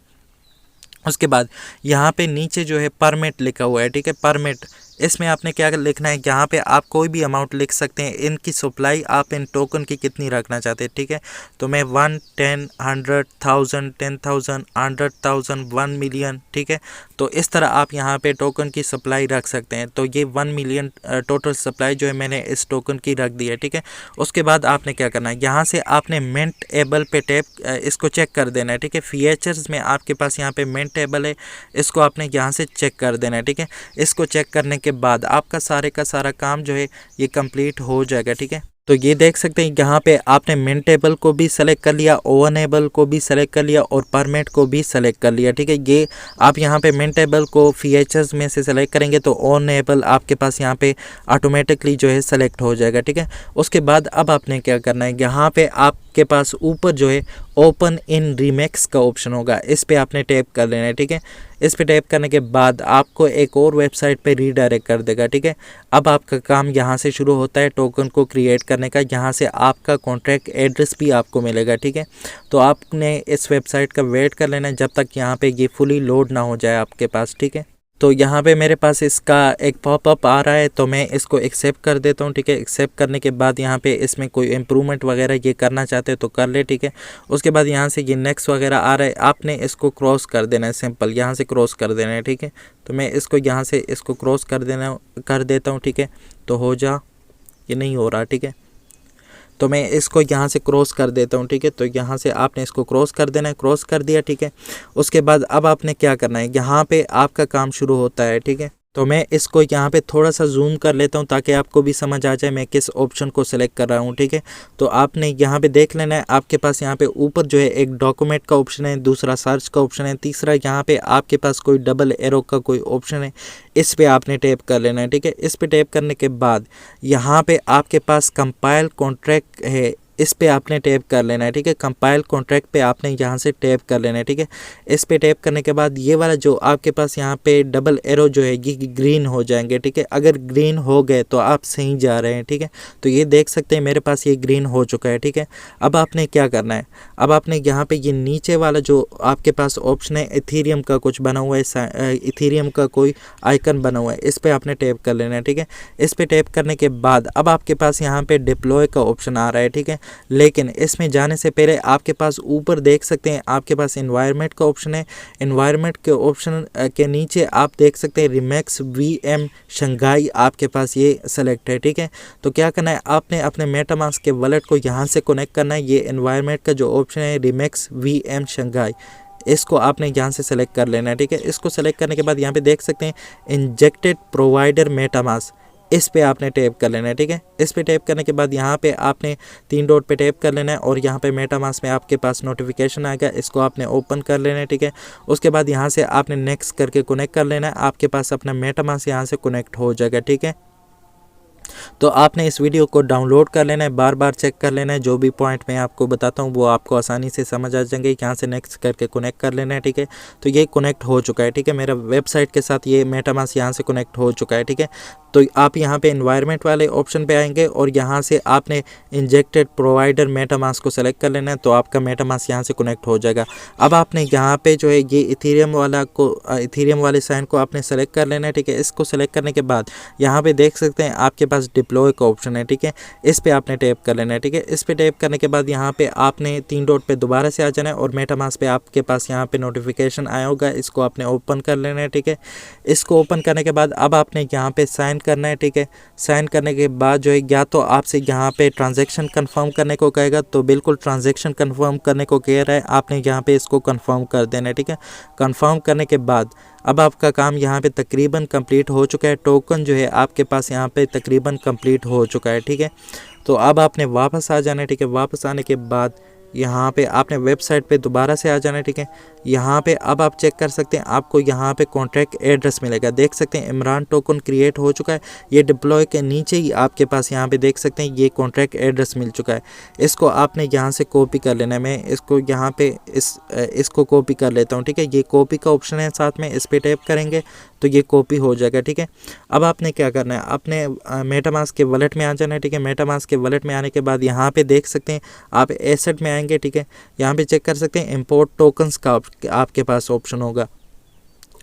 उसके बाद यहाँ पे नीचे जो है परमिट लिखा हुआ है, ठीक है। परमिट, इसमें आपने क्या लिखना है, यहाँ पे आप कोई भी अमाउंट लिख सकते हैं। इनकी सप्लाई आप इन टोकन की कितनी रखना चाहते हैं, ठीक है। तो मैं 1, 10, 100,000, 10,000, 100,000, 1 मिलियन, ठीक है। तो इस तरह आप यहाँ पे टोकन की सप्लाई रख सकते हैं। तो ये 1 मिलियन टोटल सप्लाई जो है मैंने इस टोकन की रख दी है, ठीक है। उसके बाद आपने क्या करना है, यहाँ से आपने मिंट एबल पे टैप इसको चेक कर देना है, ठीक है। फीचर्स में आपके पास यहाँ पे मिंट एबल है, इसको आपने यहाँ से चेक कर देना है, ठीक है। इसको चेक करने के बाद आपका सारे का सारा काम जो है ये कंप्लीट हो जाएगा, ठीक है। तो ये देख सकते हैं यहाँ पे आपने मिंटेबल को भी सेलेक्ट कर लिया, ओवनेबल को भी सेलेक्ट कर लिया और परमिट को भी सेलेक्ट कर लिया, ठीक है। ये आप यहाँ पे मिंटेबल को फीचर्स में से सेलेक्ट करेंगे तो ओवनेबल आपके पास यहाँ पे ऑटोमेटिकली जो है सेलेक्ट हो जाएगा, ठीक है। उसके बाद अब आपने क्या करना है, यहाँ पे आपके पास ऊपर जो है ओपन इन रीमेक्स का ऑप्शन होगा, इस पे आपने टैप कर लेना है, ठीक है। इस पे टैप करने के बाद आपको एक और वेबसाइट पे रीडायरेक्ट कर देगा, ठीक है। अब आपका काम यहाँ से शुरू होता है टोकन को क्रिएट करने का। यहाँ से आपका कॉन्ट्रैक्ट एड्रेस भी आपको मिलेगा, ठीक है। तो आपने इस वेबसाइट का वेट कर लेना है जब तक यहाँ पे ये फुली लोड ना हो जाए आपके पास, ठीक है। तो यहाँ पे मेरे पास इसका एक पॉपअप आ रहा है, तो मैं इसको एक्सेप्ट कर देता हूँ। ठीक है, एक्सेप्ट करने के बाद यहाँ पे इसमें कोई इम्प्रूवमेंट वगैरह ये करना चाहते हैं तो कर ले। ठीक है, उसके बाद यहाँ से ये नेक्स्ट वगैरह आ रहा है, आपने इसको क्रॉस कर देना है, सिंपल यहाँ से क्रॉस कर देना है। ठीक है, तो मैं इसको यहाँ से इसको क्रॉस कर देता हूँ। ठीक है, तो हो जा, ये नहीं हो रहा। ठीक है, तो मैं इसको यहाँ से क्रॉस कर देता हूँ। ठीक है, तो यहाँ से आपने इसको क्रॉस कर देना है, क्रॉस कर दिया। ठीक है, उसके बाद अब आपने क्या करना है, यहाँ पे आपका काम शुरू होता है। ठीक है, तो मैं इसको यहाँ पे थोड़ा सा जूम कर लेता हूँ ताकि आपको भी समझ आ जाए मैं किस ऑप्शन को सिलेक्ट कर रहा हूँ। ठीक है, तो आपने यहाँ पे देख लेना है, आपके पास यहाँ पे ऊपर जो है एक डॉक्यूमेंट का ऑप्शन है, दूसरा सर्च का ऑप्शन है, तीसरा यहाँ पे आपके पास कोई डबल एरो का कोई ऑप्शन है, इस पे आपने टैप कर लेना है। ठीक है, इस पे टैप करने के बाद यहाँ पे आपके पास कंपाइल कॉन्ट्रैक्ट है, इस पे आपने टैप कर लेना है। ठीक है, कंपाइल कॉन्ट्रैक्ट पे आपने यहाँ से टैप कर लेना है। ठीक है, इस पे टैप करने के बाद ये वाला जो आपके पास यहाँ पे डबल एरो जो है ये ग्रीन हो जाएंगे। ठीक है, अगर ग्रीन हो गए तो आप सही जा रहे हैं। ठीक है, तो ये देख सकते हैं मेरे पास ये ग्रीन हो चुका है। ठीक है, अब आपने क्या करना है, अब आपने यहाँ पे ये नीचे वाला जो आपके पास ऑप्शन है, इथीरियम का कुछ बना हुआ है, इथीरियम का कोई आइकन बना हुआ है, इस पर आपने टैप कर लेना है। ठीक है, इस पर टैप करने के बाद अब आपके पास यहाँ पे डिप्लॉय का ऑप्शन आ रहा है। ठीक है, लेकिन इसमें जाने से पहले आपके पास ऊपर देख सकते हैं आपके पास एनवायरनमेंट का ऑप्शन है, एनवायरनमेंट के ऑप्शन के नीचे आप देख सकते हैं रिमैक्स VM शंघाई, आपके पास ये सेलेक्ट है। ठीक है, तो क्या करना है, आपने अपने मेटामास्क के वॉलेट को यहाँ से कनेक्ट करना है, ये एनवायरनमेंट का जो ऑप्शन है रिमैक्स VM शंघाई, इसको आपने यहाँ से सेलेक्ट कर लेना है। ठीक है, इसको सेलेक्ट करने के बाद यहाँ पे देख सकते हैं इंजेक्टेड प्रोवाइडर मेटामास्क, इस पे आपने टैप कर लेना है। ठीक है, इस पे टैप करने के बाद यहाँ पे आपने 3 डॉट पे टैप कर लेना है और यहाँ पे मेटामास्क में आपके पास नोटिफिकेशन आ गया, इसको आपने ओपन कर लेना है। ठीक है, उसके बाद यहाँ से आपने नेक्स्ट करके कनेक्ट कर लेना है, आपके पास अपना मेटामास्क यहाँ से कनेक्ट हो जाएगा। ठीक है, तो आपने इस वीडियो को डाउनलोड कर लेना है, बार बार चेक कर लेना है, जो भी पॉइंट मैं आपको बताता हूँ वो आपको आसानी से समझ आ जाएंगे। यहाँ से नेक्स्ट करके कनेक्ट कर लेना है। ठीक है, तो ये कनेक्ट हो चुका है। ठीक है, मेरा वेबसाइट के साथ ये मेटामास्क यहाँ से कनेक्ट हो चुका है। ठीक है, तो आप यहाँ पे एनवायरनमेंट वाले ऑप्शन पे आएंगे और यहाँ से आपने इंजेक्टेड प्रोवाइडर मेटामास्क को सेलेक्ट कर लेना है, तो आपका मेटामास्क यहाँ से कनेक्ट हो जाएगा। अब आपने यहाँ पे जो है ये इथीरियम वाले साइन को आपने सेलेक्ट कर लेना है। ठीक है, इसको सेलेक्ट करने के बाद यहाँ पे देख सकते हैं आपके पास डिप्लॉय का ऑप्शन है। ठीक है, इस पे आपने टैप कर लेना है। ठीक है, इस पे टैप करने के बाद यहाँ पे आपने 3 डॉट पे दोबारा से आ जाना है और मेटामास्क पे आपके पास यहाँ पे नोटिफिकेशन आया होगा, इसको आपने ओपन कर लेना है। ठीक है, इसको ओपन करने के बाद अब आपने यहाँ पे साइन करना है। ठीक है, साइन करने के बाद जो है या तो आपसे यहाँ पे ट्रांजैक्शन कंफर्म करने को कहेगा, तो बिल्कुल ट्रांजैक्शन कंफर्म करने को कह रहा है, आपने यहाँ पे इसको कंफर्म कर देना है। ठीक है, कंफर्म करने के बाद अब आपका काम यहाँ पे तकरीबन कंप्लीट हो चुका है, टोकन जो है आपके पास यहाँ पे तकरीबन कंप्लीट हो चुका है। ठीक है, तो अब आपने वापस आ जाना है। ठीक है, वापस आने के बाद यहाँ पे आपने वेबसाइट पे दोबारा से आ जाना है। ठीक है, यहाँ पे अब आप चेक कर सकते हैं, आपको यहाँ पे कॉन्ट्रैक्ट एड्रेस मिलेगा, देख सकते हैं इमरान टोकन क्रिएट हो चुका है, ये डिप्लॉय के नीचे ही आपके पास यहाँ पे देख सकते हैं ये कॉन्ट्रैक्ट एड्रेस मिल चुका है। इसको आपने यहाँ से कॉपी कर लेना है, मैं इसको यहाँ पे इसको कॉपी कर लेता हूँ। ठीक है, ये कॉपी का ऑप्शन है साथ में, इस पर टैप करेंगे तो ये कॉपी हो जाएगा। ठीक है, अब आपने क्या करना है, अपने मेटामास्क के वॉलेट में आ जाना है। ठीक है, मेटामास्क के वॉलेट में आने के बाद यहाँ पे देख सकते हैं आप एसेट में आएंगे। ठीक है, यहाँ पे चेक कर सकते हैं इंपोर्ट टोकन्स का आपके पास ऑप्शन होगा,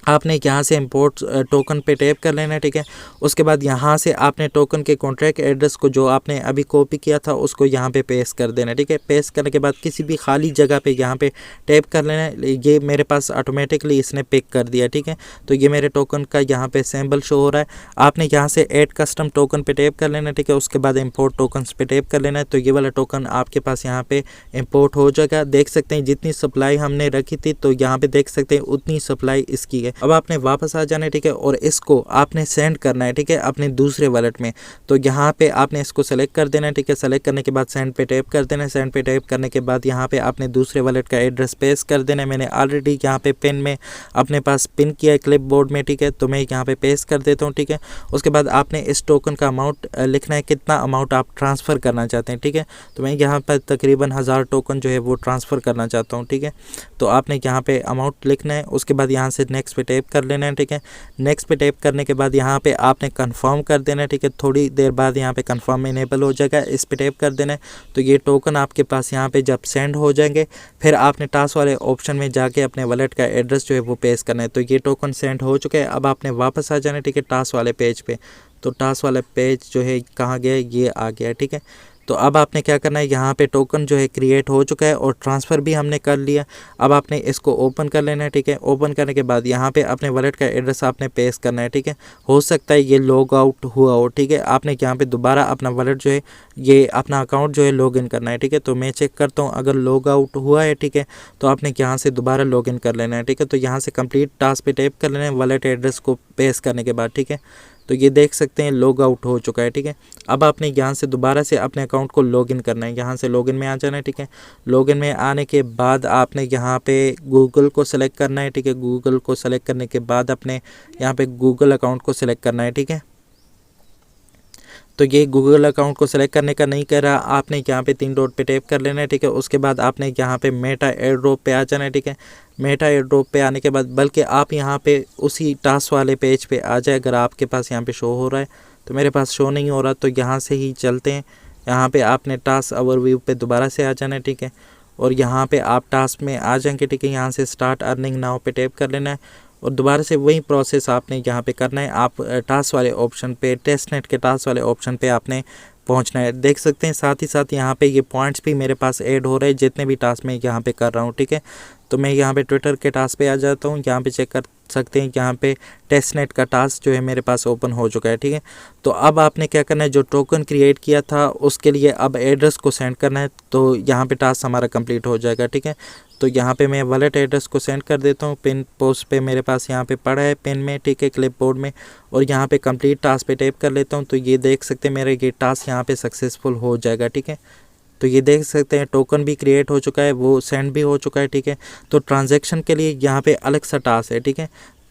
आपने यहाँ से इंपोर्ट टोकन पे टैप कर लेना है। ठीक है, उसके बाद यहाँ से आपने टोकन के कॉन्ट्रैक्ट एड्रेस को जो आपने अभी कॉपी किया था उसको यहाँ पे पेस्ट कर देना है। ठीक है, पेस्ट करने के बाद किसी भी खाली जगह पे यहाँ पे टैप कर लेना है, ये मेरे पास ऑटोमेटिकली इसने पिक कर दिया। ठीक है, तो ये मेरे टोकन का यहाँ पे सिंबल शो हो रहा है, आपने यहाँ से ऐड कस्टम टोकन पे टैप कर लेना है। ठीक है, उसके बाद इंपोर्ट टोकन्स पे टैप कर लेना है, तो ये वाला टोकन आपके पास यहाँ पे इंपोर्ट हो जाएगा। देख सकते हैं जितनी सप्लाई हमने रखी थी तो यहाँ पे देख सकते हैं उतनी सप्लाई इसकी है। अब आपने वापस आ जाना है। ठीक है, और इसको आपने सेंड करना है। ठीक है, अपने दूसरे वॉलेट में, तो यहाँ पे आपने इसको सेलेक्ट कर देना है। ठीक है, सेलेक्ट करने के बाद सेंड पे टैप कर देना है, सेंड पे टैप करने के बाद यहाँ पे आपने दूसरे वॉलेट का एड्रेस पेस्ट कर देना है। मैंने ऑलरेडी यहाँ पे पेन में अपने पास पिन किया है क्लिप बोर्ड में। ठीक है, तो मैं यहाँ पे पेस्ट कर देता हूँ। ठीक है, उसके बाद आपने इस टोकन का अमाउंट लिखना है, कितना अमाउंट आप ट्रांसफ़र करना चाहते हैं। ठीक है, तो मैं यहाँ पर तकरीबन 1000 टोकन जो है वो ट्रांसफ़र करना चाहता हूँ। ठीक है, तो आपने यहाँ पे अमाउंट लिखना है, उसके बाद यहाँ से नेक्स्ट पे टैप कर लेना है, ठीक है। नेक्स्ट पे टैप करने के बाद यहाँ पे आपने कंफर्म कर देना है, ठीक है। थोड़ी देर बाद यहाँ पे कंफर्म इनेबल हो जाएगा, इस पे टैप कर देना है। तो ये टोकन आपके पास यहाँ पे जब सेंड हो जाएंगे, फिर आपने टास्क वाले ऑप्शन में जाके अपने वॉलेट का एड्रेस जो है वो पेस्ट करना है। तो ये टोकन सेंड हो चुके हैं। अब आपने वापस आ जाना है, ठीक है, टास्क वाले पेज पे। तो टास्क वाला पेज जो है कहाँ गया, ये आ गया, ठीक है। तो अब आपने क्या करना है, यहाँ पे टोकन जो है क्रिएट हो चुका है और ट्रांसफ़र भी हमने कर लिया। अब आपने इसको ओपन कर लेना है, ठीक है। ओपन करने के बाद यहाँ पे अपने वॉलेट का एड्रेस आपने पेस्ट करना है, ठीक है। हो सकता है ये लॉग आउट हुआ हो, ठीक है। आपने यहाँ पे दोबारा अपना वॉलेट जो है, ये अपना अकाउंट जो है लॉगिन करना है, ठीक है। तो मैं चेक करता हूँ, अगर लॉग आउट हुआ है, ठीक है, तो आपने यहाँ से दोबारा लॉगिन कर लेना है, ठीक है। तो यहाँ से कंप्लीट टास्क पे टैप कर लेना है वॉलेट एड्रेस को पेस्ट करने के बाद, ठीक है। तो ये देख सकते हैं लॉग आउट हो चुका है, ठीक है। अब आपने यहाँ से दोबारा से अपने अकाउंट को लॉगिन करना है, यहाँ से लॉगिन में आ जाना है, ठीक है। लॉगिन में आने के बाद आपने यहाँ पे गूगल को सेलेक्ट करना है, ठीक है। गूगल को सेलेक्ट करने के बाद अपने यहाँ पे गूगल अकाउंट को सेलेक्ट करना है, ठीक है। तो ये गूगल अकाउंट को सेलेक्ट करने का नहीं कह रहा, आपने यहाँ पे 3 डॉट पे टैप कर लेना है, ठीक है। उसके बाद आपने यहाँ पे मेटा एयरड्रॉप पे आ जाना है, ठीक है। मेटा एयरड्रॉप पे आने के बाद बल्कि आप यहाँ पे उसी टास्क वाले पेज पे आ जाए, अगर आपके पास यहाँ पे शो हो रहा है। तो मेरे पास शो नहीं हो रहा, तो यहाँ से ही चलते हैं। यहाँ पे आपने टास्क ओवरव्यू पे दोबारा से आ जाना है, ठीक है। और यहाँ पे आप टास्क में आ जाएंगे, ठीक है। यहाँ से स्टार्ट अर्निंग नाउ पे टैप कर लेना है और दोबारा से वही प्रोसेस आपने यहाँ पे करना है। आप टास्क वाले ऑप्शन पे, टेस्टनेट के टास्क वाले ऑप्शन पे आपने पहुँचना है। देख सकते हैं साथ ही साथ यहाँ पे ये पॉइंट्स भी मेरे पास ऐड हो रहे हैं जितने भी टास्क मैं यहाँ पे कर रहा हूँ, ठीक है। तो मैं यहाँ पे ट्विटर के टास्क पे आ जाता हूँ, यहाँ पे चेक कर सकते हैं, यहाँ पे टेस्टनेट का टास्क जो है मेरे पास ओपन हो चुका है, ठीक है। तो अब आपने क्या करना है, जो टोकन क्रिएट किया था उसके लिए अब एड्रेस को सेंड करना है। तो यहाँ पे टास्क हमारा कंप्लीट हो जाएगा, ठीक है। तो यहाँ पे मैं वॉलेट एड्रेस को सेंड कर देता हूँ। पिन पोस्ट पे मेरे पास यहाँ पे पड़ा है पिन में, ठीक है, क्लिपबोर्ड में। और यहाँ पे कंप्लीट टास्क पे टैप कर लेता हूँ। तो ये देख सकते हैं मेरा ये टास्क यहाँ पे सक्सेसफुल हो जाएगा, ठीक है। तो ये देख सकते हैं टोकन भी क्रिएट हो चुका है, वो सेंड भी हो चुका है, ठीक है। तो ट्रांजैक्शन के लिए यहाँ पे अलग सा टास्क है, ठीक है।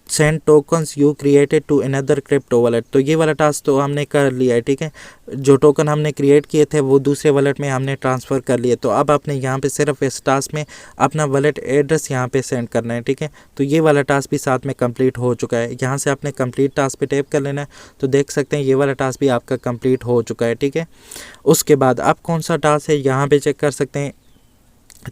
Send tokens you created to another crypto wallet. तो ये वाला टास्क तो हमने कर लिया है, ठीक है। जो टोकन हमने क्रिएट किए थे वो दूसरे वॉलेट में हमने ट्रांसफ़र कर लिए। तो अब आपने यहाँ पे सिर्फ इस टास्क में अपना वॉलेट एड्रेस यहाँ पे सेंड करना है, ठीक है। तो ये वाला टास्क भी साथ में कंप्लीट हो चुका है। यहाँ से आपने कंप्लीट टास्क पे टैप कर लेना है। तो देख सकते हैं ये वाला टास्क भी आपका कंप्लीट हो चुका है, ठीक है। उसके बाद अब कौन सा टास्क है यहाँ पे चेक कर सकते हैं।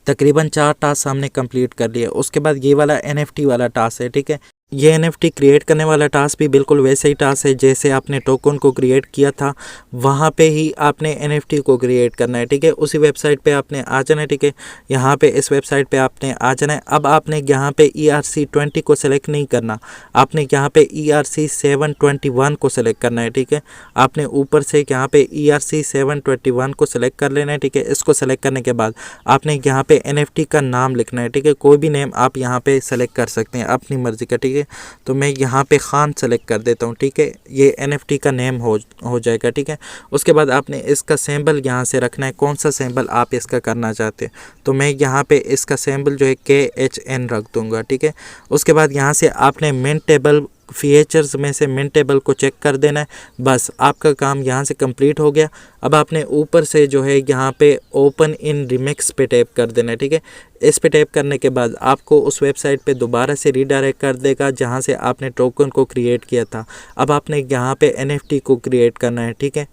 तकरीबन 4 टास्क हमने कंप्लीट कर लिए। उसके बाद ये वाला NFT वाला टास्क है, ठीक है। ये NFT क्रिएट करने वाला टास्क भी बिल्कुल वैसे ही टास्क है जैसे आपने टोकन को क्रिएट किया था, वहाँ पे ही आपने NFT को क्रिएट करना है, ठीक है। उसी वेबसाइट पे आपने आ जाना है, ठीक है। यहाँ पे इस वेबसाइट पे आपने आ जाना है। अब आपने यहाँ पे ERC20 को सिलेक्ट नहीं करना, आपने यहाँ पे ERC721 को सिलेक्ट करना है, ठीक है। आपने ऊपर से यहाँ पे ERC721 को सिलेक्ट कर लेना है, ठीक है। इसको सिलेक्ट करने के बाद आपने यहाँ पे NFT का नाम लिखना है, ठीक है। कोई भी नेम आप यहाँ पे सेलेक्ट कर सकते हैं अपनी मर्ज़ी का, ठीक है। तो मैं यहाँ पे खान सेलेक्ट कर देता हूँ, ठीक है। ये NFT का नेम हो जाएगा, ठीक है। उसके बाद आपने इसका सिंबल यहाँ से रखना है, कौन सा सिंबल आप इसका करना चाहते हैं। तो मैं यहाँ पे इसका सिंबल जो है KHN रख दूँगा, ठीक है। उसके बाद यहाँ से आपने मिंटेबल फीचर्स में से मिंटेबल को चेक कर देना है। बस आपका काम यहाँ से कंप्लीट हो गया। अब आपने ऊपर से जो है यहाँ पे ओपन इन रिमिक्स पे टैप कर देना है, ठीक है। इस पे टैप करने के बाद आपको उस वेबसाइट पे दोबारा से रीडायरेक्ट कर देगा जहाँ से आपने टोकन को क्रिएट किया था। अब आपने यहाँ पे NFT को क्रिएट करना है, ठीक है।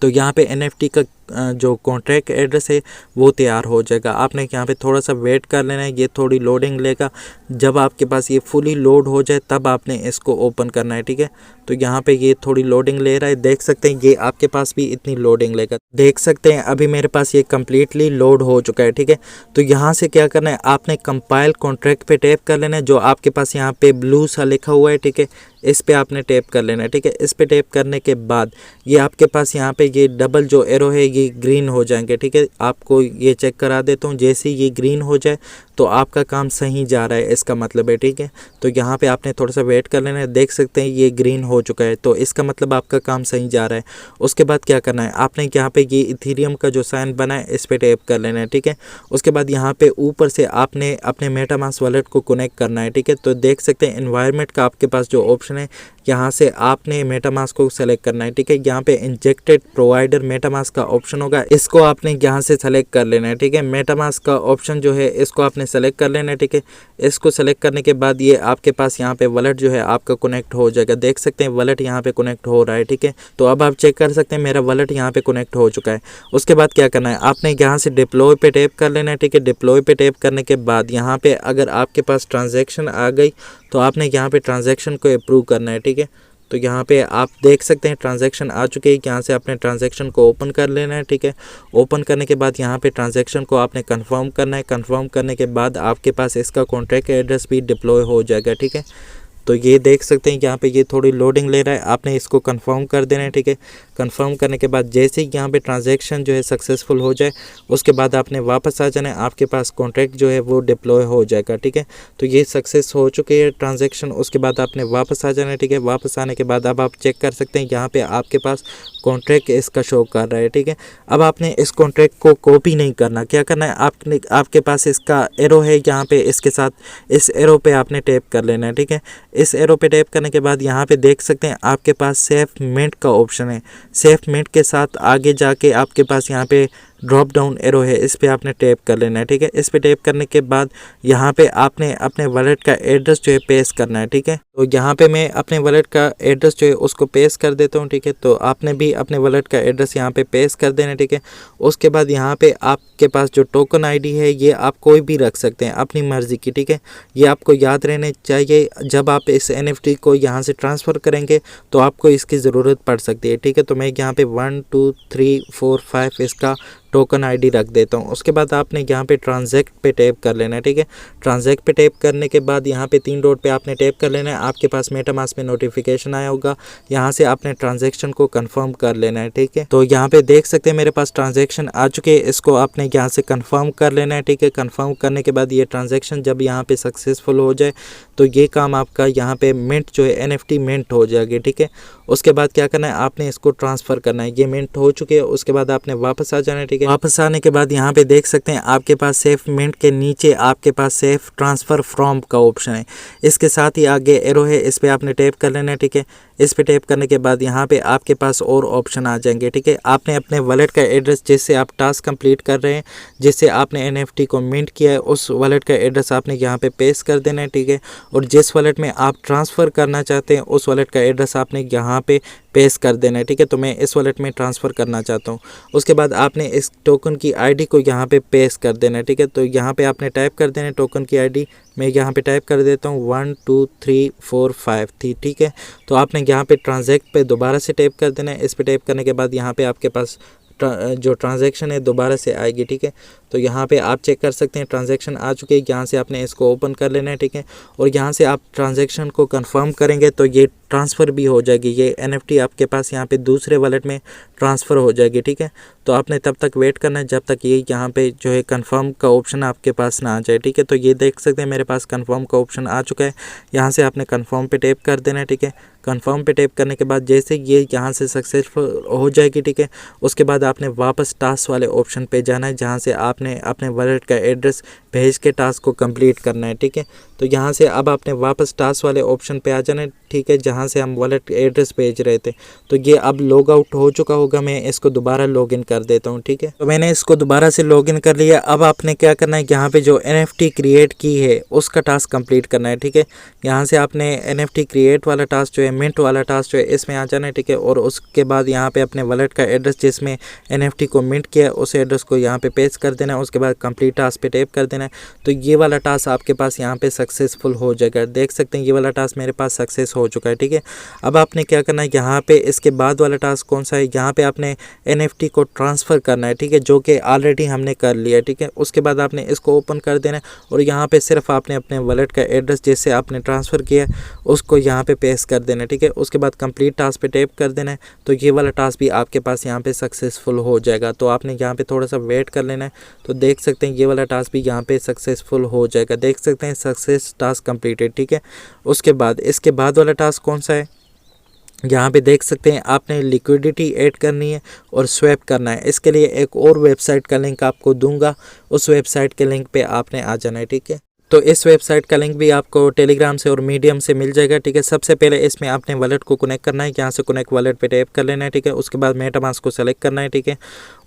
तो यहाँ पे NFT का जो कॉन्ट्रैक्ट एड्रेस है वो तैयार हो जाएगा। आपने यहाँ पे थोड़ा सा वेट कर लेना है, ये थोड़ी लोडिंग लेगा। जब आपके पास ये फुली लोड हो जाए तब आपने इसको ओपन करना है, ठीक है। तो यहाँ पे ये थोड़ी लोडिंग ले रहा है, देख सकते हैं। ये आपके पास भी इतनी लोडिंग लेगा, देख सकते हैं। अभी मेरे पास ये कम्प्लीटली लोड हो चुका है, ठीक है। तो यहाँ से क्या करना है, आपने कंपाइल कॉन्ट्रैक्ट पे टैप कर लेना है, जो आपके पास यहाँ पे ब्लू सा लिखा हुआ है, ठीक है। इस पे आपने टैप कर लेना है, ठीक है। इस पे टैप करने के बाद ये आपके पास यहाँ पे ये डबल जो एरो है ये ग्रीन हो जाएंगे, ठीक है। आपको ये चेक करा देता हूँ, जैसे ये ग्रीन हो जाए तो आपका काम सही जा रहा है, इसका मतलब है, ठीक है। तो यहाँ पे आपने थोड़ा सा वेट कर लेना है, देख सकते हैं ये ग्रीन हो चुका है, तो इसका मतलब आपका काम सही जा रहा है। उसके बाद क्या करना है, आपने यहाँ पे ये इथेरियम का जो साइन बना है इस पे टैप कर लेना है, ठीक है। उसके बाद यहाँ पे ऊपर से आपने अपने मेटामास्क वॉलेट को कनेक्ट करना है, ठीक है। तो देख सकते हैं एनवायरनमेंट का आपके पास जो ऑप्शन है, यहाँ से आपने मेटामास्क को सेलेक्ट करना है, ठीक है। यहाँ पे इंजेक्टेड प्रोवाइडर मेटामास्क का ऑप्शन होगा, इसको आपने यहाँ से सेलेक्ट कर लेना है, ठीक है। मेटामास्क का ऑप्शन जो है इसको आपने आपने सेलेक्ट कर लेना है, ठीक है। इसको सेलेक्ट करने के बाद ये आपके पास यहाँ पे वॉलेट जो है आपका कनेक्ट हो जाएगा। देख सकते हैं वॉलेट यहाँ पे कनेक्ट हो रहा है, ठीक है। तो अब आप चेक कर सकते हैं मेरा वॉलेट यहाँ पे कनेक्ट हो चुका है। उसके बाद क्या करना है, आपने यहाँ से डिप्लॉय पे टैप कर लेना है, ठीक है। डिप्लॉय पे टैप करने के बाद यहाँ पे अगर आपके पास ट्रांजैक्शन आ गई तो आपने यहाँ पे ट्रांजैक्शन को अप्रूव करना है, ठीक है। तो यहाँ पे आप देख सकते हैं ट्रांजैक्शन आ चुके हैं। यहाँ से आपने ट्रांजैक्शन को ओपन कर लेना है, ठीक है। ओपन करने के बाद यहाँ पे ट्रांजैक्शन को आपने कंफर्म करना है। कंफर्म करने के बाद आपके पास इसका कॉन्ट्रैक्ट एड्रेस भी डिप्लॉय हो जाएगा, ठीक है। तो ये देख सकते हैं यहाँ पे ये थोड़ी लोडिंग ले रहा है, आपने इसको कंफर्म कर देना है, ठीक है। कंफर्म करने के बाद जैसे ही यहाँ पे ट्रांजैक्शन जो है सक्सेसफुल हो जाए उसके बाद आपने वापस आ जाना है, आपके पास कॉन्ट्रैक्ट जो है वो डिप्लॉय हो जाएगा, ठीक है। तो ये सक्सेस हो चुकी है ट्रांजैक्शन। उसके बाद आपने वापस आ जाना है, ठीक है। वापस आने के बाद अब आप चेक कर सकते हैं यहाँ पे आपके पास कॉन्ट्रैक्ट इसका शो कर रहा है, ठीक है। अब आपने इस कॉन्ट्रैक्ट को कॉपी नहीं करना, क्या करना है, आपने आपके पास इसका एरो है यहाँ पे, इसके साथ इस एरो पे आपने टैप कर लेना है, ठीक है। इस एरो पे टैप करने के बाद यहाँ पे देख सकते हैं आपके पास सेफ मिंट का ऑप्शन है। सेफ मिंट के साथ आगे जाके आपके पास यहाँ पे ड्रॉप डाउन एरो है, इस पे आपने टैप कर लेना है, ठीक है। इस पे टैप करने के बाद यहाँ पे आपने अपने वॉलेट का एड्रेस जो है पेस्ट करना है, ठीक है। तो यहाँ पे मैं अपने वॉलेट का एड्रेस जो है उसको पेस्ट कर देता हूँ, ठीक है। तो आपने भी अपने वॉलेट का एड्रेस यहाँ पे पेस्ट कर देना है, ठीक है। उसके बाद यहाँ पे आपके पास जो टोकन आईडी है ये आप कोई भी रख सकते हैं अपनी मर्जी की, ठीक है। ये आपको याद रहने चाहिए, जब आप इस NFT को यहाँ से ट्रांसफ़र करेंगे तो आपको इसकी ज़रूरत पड़ सकती है, ठीक है। तो मैं यहाँ पे 1 2 3 4 5 इसका टोकन आईडी रख देता हूँ। उसके बाद आपने यहाँ पे ट्रांजैक्ट पे टैप कर लेना है, ठीक है। ट्रांजैक्ट पे टैप करने के बाद यहाँ पे 3 डॉट पे आपने टैप कर लेना है। आपके पास मेटामास्क में नोटिफिकेशन आया होगा, यहाँ से आपने ट्रांजैक्शन को कंफर्म कर लेना है, ठीक है। तो यहाँ पे देख सकते हैं मेरे पास ट्रांजैक्शन आ चुके हैं, इसको आपने यहाँ से कंफर्म कर लेना है, ठीक है। कंफर्म करने के बाद ये ट्रांजैक्शन जब यहाँ पे सक्सेसफुल हो जाए तो ये काम आपका यहाँ पे मिंट जो है NFT मिंट हो जाएगी, ठीक है। उसके बाद क्या करना है, आपने इसको ट्रांसफ़र करना है। ये मिंट हो चुके हैं, उसके बाद आपने वापस आ जाना है, ठीक है। वापस आने के बाद यहाँ पे देख सकते हैं आपके पास सेफ मिंट के नीचे आपके पास सेफ ट्रांसफ़र फ्रॉम का ऑप्शन है। इसके साथ ही आगे एरो है, इस पर आपने टैप कर लेना है, ठीक है। इस पे टैप करने के बाद यहाँ पे आपके पास और ऑप्शन आ जाएंगे, ठीक है। आपने अपने वॉलेट का एड्रेस जिससे आप टास्क कंप्लीट कर रहे हैं, जिससे आपने NFT को मिंट किया है, उस वॉलेट का एड्रेस आपने यहाँ पे पेस्ट कर देना है, ठीक है। और जिस वॉलेट में आप ट्रांसफ़र करना चाहते हैं उस वॉलेट का एड्रेस आपने यहाँ पे पेस्ट कर देना है, ठीक है। तो मैं इस वॉलेट में ट्रांसफ़र करना चाहता हूँ। उसके बाद आपने इस टोकन की आईडी को यहाँ पे पेस्ट कर देना है, ठीक है। तो यहाँ पे आपने टाइप कर देना है टोकन की आईडी। मैं यहाँ पे टाइप कर देता हूँ 1 2 3 4 5 थी, ठीक है। तो आपने यहाँ पे ट्रांजैक्ट पे दोबारा से टाइप कर देना है। इस पे टाइप करने के बाद यहाँ पे आपके पास जो ट्रांजैक्शन है दोबारा से आएगी, ठीक है। तो यहाँ पे आप चेक कर सकते हैं ट्रांजैक्शन आ चुके हैं। यहाँ से आपने इसको ओपन कर लेना है, ठीक है। और यहाँ से आप ट्रांजैक्शन को कंफर्म करेंगे तो ये ट्रांसफ़र भी हो जाएगी, ये NFT आपके पास यहाँ पे दूसरे वॉलेट में ट्रांसफ़र हो जाएगी, ठीक है। तो आपने तब तक वेट करना है जब तक ये यहाँ पे जो है कंफर्म का ऑप्शन आपके पास ना आ जाए, ठीक है। तो ये देख सकते हैं मेरे पास कंफर्म का ऑप्शन आ चुका है। यहाँ से आपने कंफर्म पे टैप कर देना है, ठीक है। कंफर्म पे टैप करने के बाद जैसे ये यहाँ से सक्सेसफुल हो जाएगी, ठीक है, उसके बाद आपने वापस टास्क वाले ऑप्शन पे जाना है, जहाँ से आपने अपने वॉलेट का एड्रेस भेज के टास्क को कंप्लीट करना है, ठीक है। तो यहाँ से अब आपने वापस टास्क वाले ऑप्शन पे आ जाना है, ठीक है, जहाँ से हम वॉलेट एड्रेस भेज रहे थे। तो ये अब लॉग आउट हो चुका होगा, मैं इसको दोबारा लॉगिन कर देता हूँ, ठीक है। तो मैंने इसको दोबारा से लॉगिन कर लिया। अब आपने क्या करना है, यहाँ पे जो NFT क्रिएट की है उसका टास्क कंप्लीट करना है, ठीक है। यहाँ से आपने NFT क्रिएट वाला टास्क जो है, मिंट वाला टास्क जो है, इसमें आ जाना है, ठीक है। और उसके बाद यहाँ पे अपने वॉलेट का एड्रेस जिसमें NFT को मिंट किया उस एड्रेस को यहाँ पे पेस्ट कर देना है। उसके बाद कंप्लीट टास्क पे टैप कर देना है। तो ये वाला टास्क आपके पास यहाँ पे सक्सेसफुल हो जाएगा। देख सकते हैं ये वाला टास्क मेरे पास सक्सेस हो चुका है, ठीक है। अब आपने क्या करना है, यहाँ पे इसके बाद वाला टास्क कौन सा है, यहाँ पे आपने NFT को ट्रांसफ़र करना है, ठीक है, जो कि ऑलरेडी हमने कर लिया, ठीक है। उसके बाद आपने इसको ओपन कर देना है और यहाँ पे सिर्फ आपने अपने वॉलेट का एड्रेस जिससे आपने ट्रांसफ़र किया उसको यहाँ पे पेस्ट कर देना है, ठीक है। उसके बाद कंप्लीट टास्क पे टैप कर देना है। तो ये वाला टास्क भी आपके पास यहाँ पे सक्सेसफुल हो जाएगा। तो आपने यहाँ पे थोड़ा सा वेट कर लेना है। तो देख सकते हैं ये वाला टास्क भी यहाँ पे सक्सेसफुल हो जाएगा। देख सकते हैं सक्सेस टास्क कंप्लीटेड, ठीक है। उसके बाद इसके बाद वाला टास्क कौन सा है, यहाँ पे देख सकते हैं आपने लिक्विडिटी ऐड करनी है और स्वैप करना है। इसके लिए एक और वेबसाइट का लिंक आपको दूंगा, उस वेबसाइट के लिंक पे आपने आ जाना है, ठीक है। तो इस वेबसाइट का लिंक भी आपको टेलीग्राम से और मीडियम से मिल जाएगा, ठीक है। सबसे पहले इसमें आपने वॉलेट को कनेक्ट करना है, यहाँ से कनेक्ट वॉलेट पे टैप कर लेना है, ठीक है। उसके बाद मेटामास्क को सेलेक्ट करना है, ठीक है।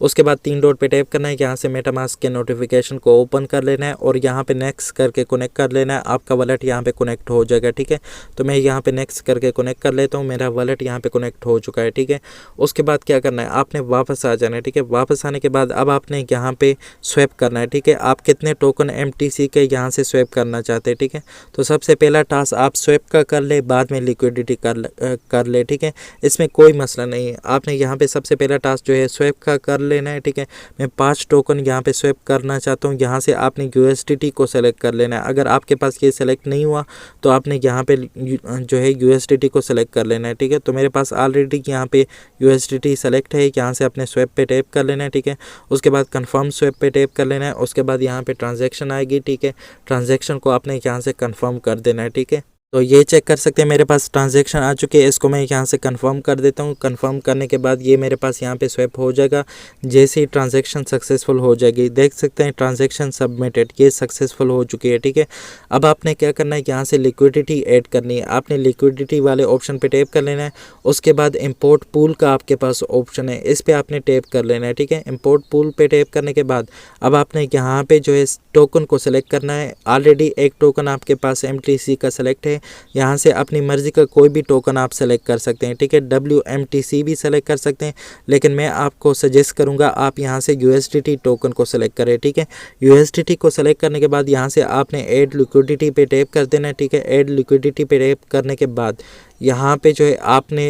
उसके बाद 3 डॉट पे टैप करना है, यहाँ से मेटामास्क के नोटिफिकेशन को ओपन कर लेना है और यहाँ पे नेक्स्ट करके कनेक्ट कर लेना है। आपका वॉलेट यहाँ पे कनेक्ट हो जाएगा, ठीक है। तो मैं यहाँ पे नेक्स्ट करके कनेक्ट कर लेता हूँ, मेरा वॉलेट यहाँ पे कनेक्ट हो चुका है, ठीक है। उसके बाद क्या करना है, आपने वापस आ जाना है, ठीक है। वापस आने के बाद अब आपने यहाँ पे स्वैप करना है, ठीक है। आप कितने टोकन MTC के यहाँ से स्वैप करना चाहते हैं, ठीक है। तो सबसे पहला टास्क आप स्वैप का कर ले, बाद में लिक्विडिटी कर ले, ठीक है। इसमें कोई मसला नहीं है। आपने यहाँ पे सबसे पहला टास्क जो है स्वैप का कर लेना है, ठीक है। मैं 5 टोकन यहाँ पे स्वैप करना चाहता हूँ। यहाँ से आपने USDT को सेलेक्ट कर लेना है। अगर आपके पास ये सेलेक्ट नहीं हुआ तो आपने यहाँ पे जो है USDT को सेलेक्ट कर लेना है, ठीक है। तो मेरे पास ऑलरेडी यहाँ पे USDT सेलेक्ट है, यहाँ से अपने स्वैप पे टैप कर लेना है, ठीक है। उसके बाद कंफर्म स्वैप पे टैप कर लेना है। उसके बाद यहाँ पे ट्रांजैक्शन आएगी, ठीक है। ट्रांजैक्शन को आपने यहाँ से कंफर्म कर देना है, ठीक है। तो ये चेक कर सकते हैं मेरे पास ट्रांजैक्शन आ चुकी है, इसको मैं यहाँ से कंफर्म कर देता हूँ। कंफर्म करने के बाद ये मेरे पास यहाँ पे स्वैप हो जाएगा। जैसे ही ट्रांजैक्शन सक्सेसफुल हो जाएगी, देख सकते हैं ट्रांजैक्शन सबमिटेड, ये सक्सेसफुल हो चुकी है, ठीक है। अब आपने क्या करना है, यहाँ से लिक्विडिटी ऐड करनी है। आपने लिक्विडिटी वाले ऑप्शन पे टैप कर लेना है। उसके बाद इम्पोर्ट पूल का आपके पास ऑप्शन है, इस पर आपने टैप कर लेना है, ठीक है। इम्पोर्ट पूल पे टैप करने के बाद अब आपने यहाँ पे जो है टोकन को सिलेक्ट करना है। ऑलरेडी एक टोकन आपके पास MTC का सिलेक्ट है, यहाँ से अपनी मर्ज़ी का कोई भी टोकन आप सेलेक्ट कर सकते हैं, ठीक है। WMTC भी सेलेक्ट कर सकते हैं, लेकिन मैं आपको सजेस्ट करूँगा आप यहाँ से USDT टोकन को सेलेक्ट करें, ठीक है। USDT को सेलेक्ट करने के बाद यहाँ से आपने ऐड लिक्विडिटी पे टैप कर देना है, ठीक है। ऐड लिक्विडिटी पे टैप करने के बाद यहाँ पे जो है आपने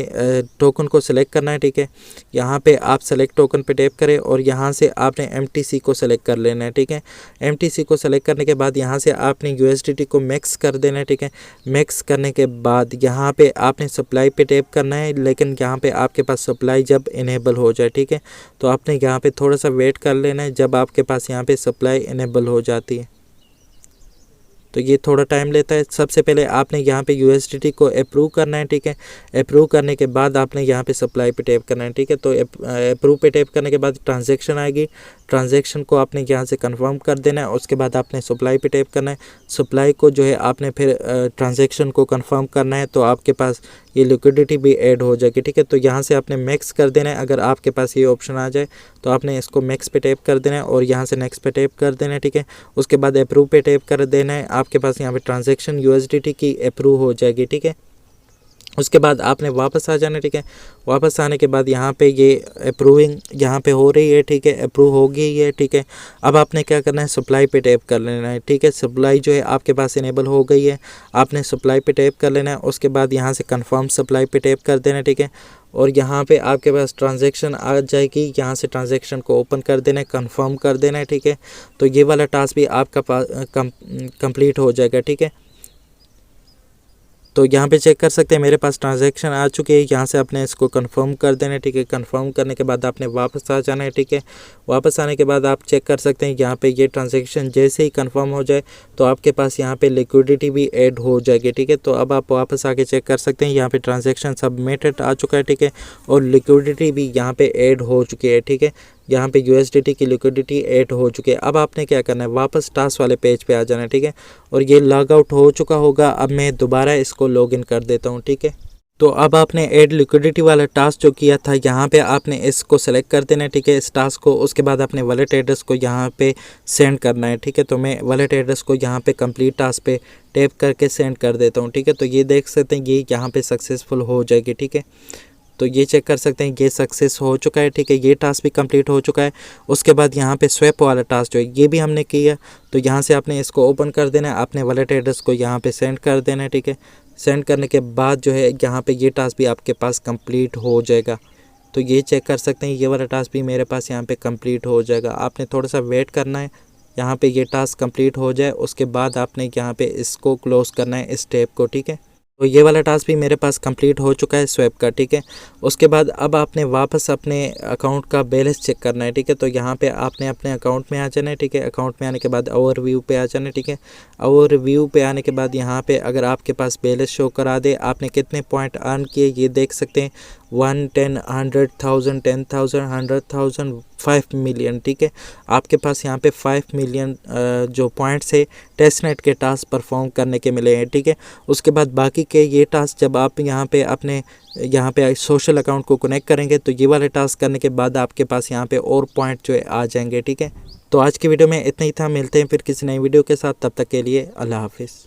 टोकन को सेलेक्ट करना है, ठीक है। यहाँ पे आप सेलेक्ट टोकन पे टैप करें और यहाँ से आपने MTC को सेलेक्ट कर लेना है, ठीक है। MTC को सेलेक्ट करने के बाद यहाँ से आपने USDT को मैक्स कर देना है, ठीक है। मैक्स करने के बाद यहाँ पे आपने सप्लाई पे टैप करना है, लेकिन यहाँ पे आपके पास सप्लाई जब इनेबल हो जाए, ठीक है। तो आपने यहाँ पे थोड़ा सा वेट कर लेना है जब आपके पास यहाँ पे सप्लाई इनेबल हो जाती है। तो ये थोड़ा टाइम लेता है। सबसे पहले आपने यहाँ पे USDT को अप्रूव करना है, ठीक है। अप्रूव करने के बाद आपने यहाँ पे सप्लाई पे टैप करना है, ठीक है। तो अप्रूव पे टैप करने के बाद ट्रांजैक्शन आएगी। ट्रांजैक्शन को आपने यहाँ से कंफर्म कर देना है। उसके बाद आपने सप्लाई पे टैप करना है। सप्लाई को जो है आपने फिर ट्रांजैक्शन को कंफर्म करना है, तो आपके पास ये लिक्विडिटी भी ऐड हो जाएगी, ठीक है। तो यहाँ से आपने मैक्स कर देना है। अगर आपके पास ये ऑप्शन आ जाए तो आपने इसको मैक्स पे टैप कर देना है और यहाँ से नेक्स्ट पे टैप कर देना है, ठीक है। उसके बाद अप्रूव पे टैप कर देना है। आपके पास यहाँ पे ट्रांजैक्शन USDT की अप्रूव हो जाएगी, ठीक है। उसके बाद आपने वापस आ जाना, ठीक है। वापस आने के बाद यहाँ पे ये अप्रूविंग यहाँ पे हो रही है, ठीक है। अप्रूव हो गई है, ठीक है। अब आपने क्या करना है, सप्लाई पे टैप कर लेना है, ठीक है। सप्लाई जो है आपके पास इनेबल हो गई है, आपने सप्लाई पे टैप कर लेना है। उसके बाद यहाँ से कंफर्म सप्लाई पे टैप कर देना है, ठीक है। और यहाँ पे आपके पास ट्रांजैक्शन आ जाएगी, यहाँ से ट्रांजैक्शन को ओपन कर देना है, कंफर्म कर देना है, ठीक है। तो ये वाला टास्क भी आपका कंप्लीट हो जाएगा, ठीक है। तो यहाँ पे चेक कर सकते हैं मेरे पास ट्रांजैक्शन आ चुकी है। यहाँ से आपने इसको कंफर्म कर देना है, ठीक है। कंफर्म करने के बाद आपने वापस आ जाना है, ठीक है। वापस आने के बाद आप चेक कर सकते हैं यहाँ पे ये ट्रांजैक्शन जैसे ही कंफर्म हो जाए तो आपके पास यहाँ पे लिक्विडिटी भी ऐड हो जाएगी, ठीक है। तो अब आप वापस आके चेक कर सकते हैं यहाँ पे ट्रांजैक्शन सबमिटेड आ चुका है, ठीक है। और लिक्विडिटी भी यहाँ पे ऐड हो चुकी है, ठीक है। यहाँ पे USDT की लिक्विडिटी ऐड हो चुकी है। अब आपने क्या करना है, वापस टास्क वाले पेज पे आ जाना है, ठीक है। और ये लॉग आउट हो चुका होगा। अब मैं दोबारा इसको लॉगिन कर देता हूँ, ठीक है। तो अब आपने ऐड लिक्विडिटी वाला टास्क जो किया था यहाँ पे आपने इसको सेलेक्ट कर देना है, ठीक है, इस टास्क को। उसके बाद अपने वॉलेट एड्रेस को यहाँ पे सेंड करना है, ठीक है। तो मैं वॉलेट एड्रेस को यहाँ पे कंप्लीट टास्क पे टैप करके सेंड कर देता हूँ, ठीक है। तो ये देख सकते हैं ये यहाँ पे सक्सेसफुल हो जाएगी, ठीक है। तो ये चेक कर सकते हैं ये सक्सेस हो चुका है, ठीक है। ये टास्क भी कंप्लीट हो चुका है। उसके बाद यहाँ पे स्वैप वाला टास्क जो है ये भी हमने किया। तो यहाँ से आपने इसको ओपन कर देना है, अपने वॉलेट एड्रेस को यहाँ पे सेंड कर देना है, ठीक है। सेंड करने के बाद जो है यहाँ पे ये टास्क भी आपके पास कंप्लीट हो जाएगा। तो ये चेक कर सकते हैं ये वाला टास्क भी मेरे पास यहाँ पे कंप्लीट हो जाएगा। आपने थोड़ा सा वेट करना है, यहाँ पे ये टास्क कंप्लीट हो जाए उसके बाद आपने यहाँ पे इसको क्लोज करना है इस स्टेप को, ठीक है। तो ये वाला टास्क भी मेरे पास कंप्लीट हो चुका है स्वैप का, ठीक है। उसके बाद अब आपने वापस अपने अकाउंट का बैलेंस चेक करना है, ठीक है। तो यहाँ पे आपने अपने अकाउंट में आ जाना है, ठीक है। अकाउंट में आने के बाद ओवरव्यू पे आ जाना है, ठीक है। ओवरव्यू पे आने के बाद यहाँ पे अगर आपके पास बैलेंस शो करा दे आपने कितने पॉइंट अर्न किए ये देख सकते हैं। 1, 10, 100,000, 10,000, 100,000, 5 मिलियन। ठीक है, आपके पास यहाँ पे 5 मिलियन जो पॉइंट्स है टेस्टनेट के टास्क परफॉर्म करने के मिले हैं। ठीक है, उसके बाद बाकी के ये टास्क जब आप यहाँ पे अपने यहाँ पे सोशल अकाउंट को कनेक्ट करेंगे तो ये वाले टास्क करने के बाद आपके पास यहाँ पे और पॉइंट जो है आ जाएंगे। ठीक है, तो आज की वीडियो में इतना ही था। मिलते हैं फिर किसी नई वीडियो के साथ, तब तक के लिए अल्लाह हाफिज़।